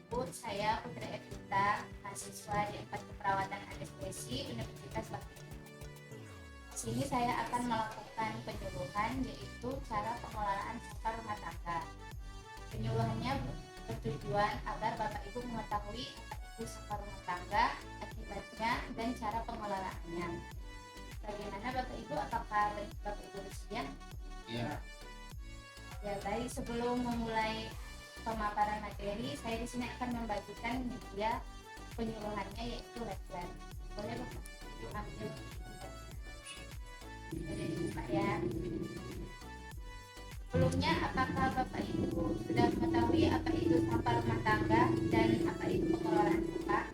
Ibu, saya Putri Evita, mahasiswa di 4 Keperawatan Anestesi Universitas Bakti. Di sini saya akan melakukan penyuluhan, yaitu cara pengelolaan sampah rumah tangga. Penyuluhannya bertujuan agar Bapak Ibu mengetahui apa itu sampah rumah tangga, akibatnya, dan cara pengelolaannya. Bagaimana Bapak Ibu? Apakah Bapak Ibu bersedia? Iya. Ya, baik. Sebelum memulai pemaparan materi, saya di sini akan membagikan media penyuluhannya, yaitu Redline. Boleh Bapak ambil? Boleh dibuka ya. Sebelumnya, apakah Bapak Ibu sudah mengetahui apa itu sampah rumah tangga dan apa itu pengelolaan sampah?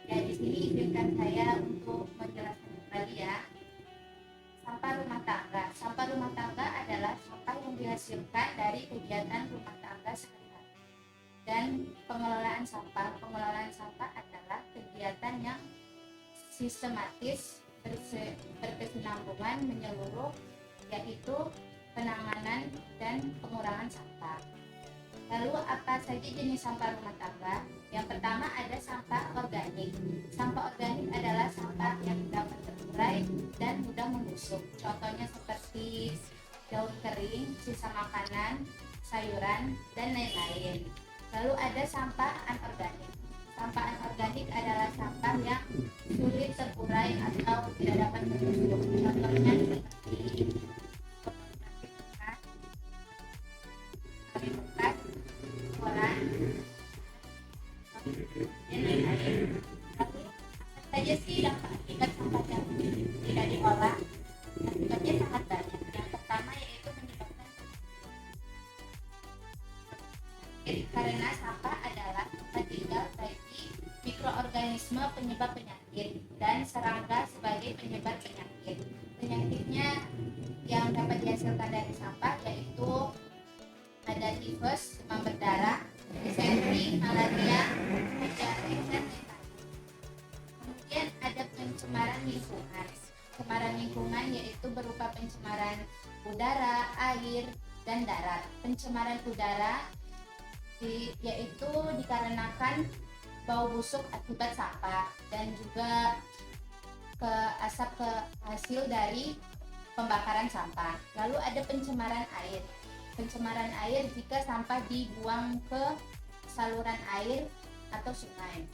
Ya, di sini izinkan saya untuk menjelaskan kembali ya. Sampah rumah tangga. Sampah rumah tangga adalah sampah yang dihasilkan dari kegiatan rumah tangga sehari-hari. Dan pengelolaan sampah. Pengelolaan sampah adalah kegiatan yang sistematis, berkesinambungan, menyeluruh, yaitu penanganan dan pengurangan sampah. Lalu apa saja jenis sampah rumah tangga? Yang pertama ada sampah organik. Sampah organik adalah sampah yang dapat terurai dan mudah membusuk. Contohnya seperti daun kering, sisa makanan, sayuran, dan lain-lain. Lalu ada sampah anorganik. Sampah anorganik adalah sampah yang sulit terurai atau tidak dapat membusuk. Contohnya seperti bekas, koran, dan lain-lain. Lalu apa saja sih dampak akibat sampah yang tidak diolah? Akibatnya sangat banyak. Yang pertama yaitu menyebabkan karena sampah adalah tempat tinggal bagi mikroorganisme penyebab penyakit dan serangga sebagai penyebar penyakit. Penyakitnya yang dapat dihasilkan dari sampah yaitu ada tifus, demam berdarah, disentri, malaria, diare, dan lain-lain. Kemudian ada pencemaran lingkungan. Pencemaran lingkungan yaitu berupa pencemaran udara, air, dan darat. Pencemaran udara yaitu dikarenakan bau busuk akibat sampah dan juga asap hasil dari pembakaran sampah. Lalu ada pencemaran air. Pencemaran air jika sampah dibuang ke saluran air atau sungai.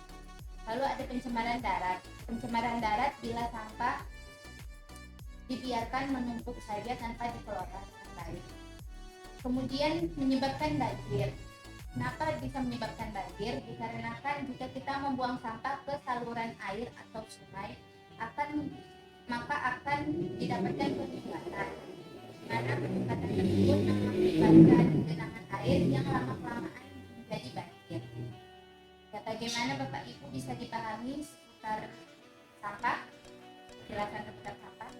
Lalu ada pencemaran darat. Pencemaran darat bila sampah dibiarkan menumpuk saja tanpa dikelola dengan baik. Kemudian menyebabkan banjir. Kenapa bisa menyebabkan banjir? Dikarenakan jika kita membuang sampah ke saluran air atau sungai, maka akan didapatkan penyumbatan. Mana penyumbatan tersebut mengakibatkan genangan air yang lama-kelamaan menjadi banjir. Ya, bagaimana Bapak Ibu bisa dipahami seputar sampah? Silakan seputar sampah.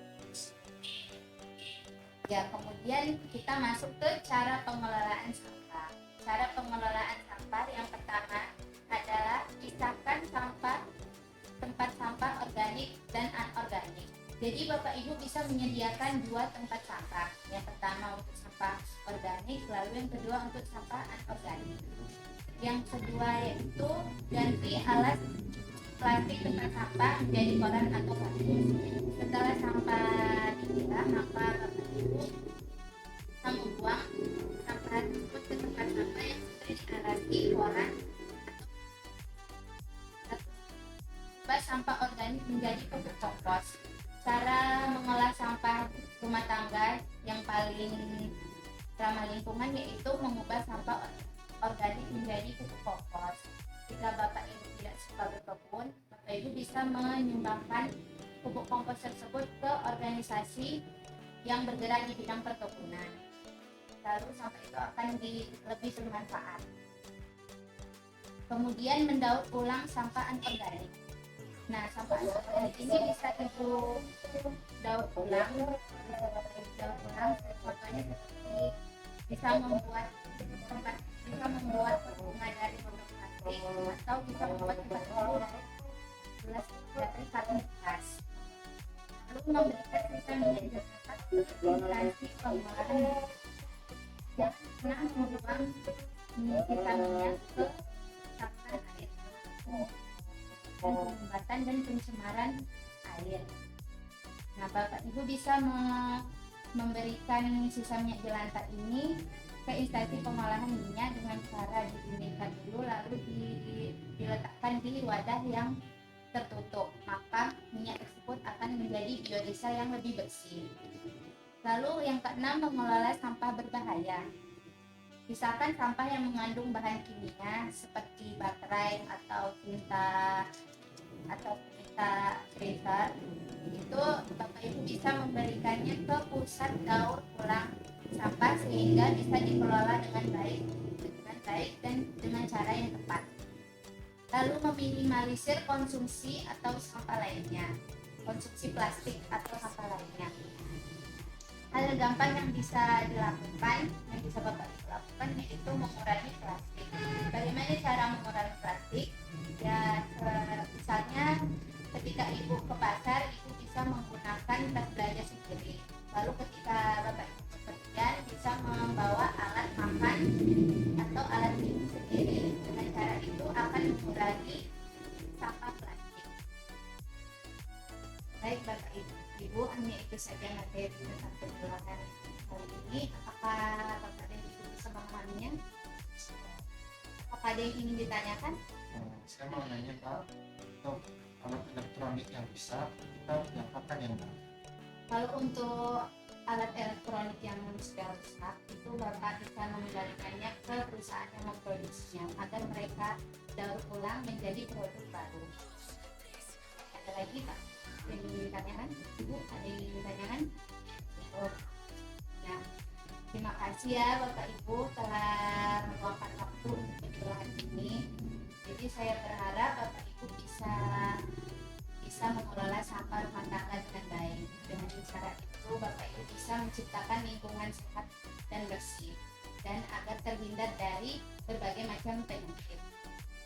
Ya, kemudian kita masuk ke cara pengelolaan sampah. Cara pengelolaan sampah yang pertama adalah pisahkan sampah tempat sampah organik dan anorganik. Jadi Bapak Ibu bisa menyediakan dua tempat sampah. Yang pertama untuk sampah organik, lalu yang kedua untuk sampah anorganik. Yang kedua yaitu ganti alas plastik tempat sampah menjadi koran atau kardus. Setelah sampah dipilah, maka Bapak Ibu bisa membuang sampah tersebut ke tempat sampah yang sudah dialasi koran atau sampah organik menjadi pupuk kompos. Cara mengolah sampah rumah tangga yang paling ramah lingkungan yaitu mengubah sampah organik menjadi pupuk kompos. Jika Bapak Ibu tidak suka berkebun, Bapak Ibu bisa menyumbangkan pupuk kompos tersebut ke organisasi yang bergerak di bidang perkebunan. Lalu sampah itu akan lebih bermanfaat. Kemudian mendaur ulang sampah anorganik. Nah, sampah anorganik ini bisa Ibu daur ulang. Contohnya seperti bisa membuat bunga dari botol plastik atau bisa membuat batu dari karton bekas. Lalu memberikan sisa minyak zakat ke instansi pengolahan yang pernah membuang sisa minyak ke pengolahan dan pencemaran air. Nah, Bapak Ibu bisa memberikan sisa minyak jelantah ini ke instansi pengolahan minyak dengan cara didinginkan dulu, lalu diletakkan di wadah yang tertutup, maka minyak tersebut akan menjadi biodiesel yang lebih bersih. Lalu yang keenam, mengelola sampah berbahaya. Pisahkan sampah yang mengandung bahan kimia seperti baterai atau tinta printer. Itu Bapak Ibu bisa memberikannya ke pusat daur ulang sampah sehingga bisa dikelola dengan baik dan dengan cara yang tepat. Lalu meminimalisir konsumsi atau sampah lainnya, konsumsi plastik atau sampah lainnya. Hal gampang yang bisa dilakukan, yang bisa Bapak Ibu lakukan, yaitu mengurangi plastik. Bagaimana cara mengurangi plastik? Ya, misalnya ketika Ibu ke pasar, Ibu bisa menggunakan tas belanja sendiri. Lalu ketika Bapak Ibu bepergian, bisa membawa alat makan atau alat minum sendiri. Dengan cara itu akan mengurangi sampah plastik. Baik Bapak Ibu, hanya itu saja materi tentang penjelasan kali ini. Apakah Bapak dan Ibu bisa memahaminya? Apakah ada yang ingin ditanyakan? Saya mau nanya Pak, untuk alat elektronik yang bisa kita dapatkan yang mana? Kalau untuk alat elektronik yang sudah rusak, itu Bapak bisa mengembalikannya ke perusahaan yang memproduksinya agar mereka daur ulang menjadi produk baru. Ada lagi Pak yang ingin ditanyakan? Ibu ada yang ingin ditanyakan? Oh. Nah, terima kasih ya Bapak Ibu telah meluangkan waktu untuk penjelasan ini. Jadi saya berharap Bapak Ibu bisa mengelola sampah rumah tangga dengan baik. Dengan cara itu Bapak Ibu bisa menciptakan lingkungan sehat dan bersih, dan agar terhindar dari berbagai macam penyakit.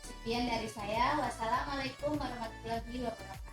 Sekian dari saya. Wassalamualaikum warahmatullahi wabarakatuh.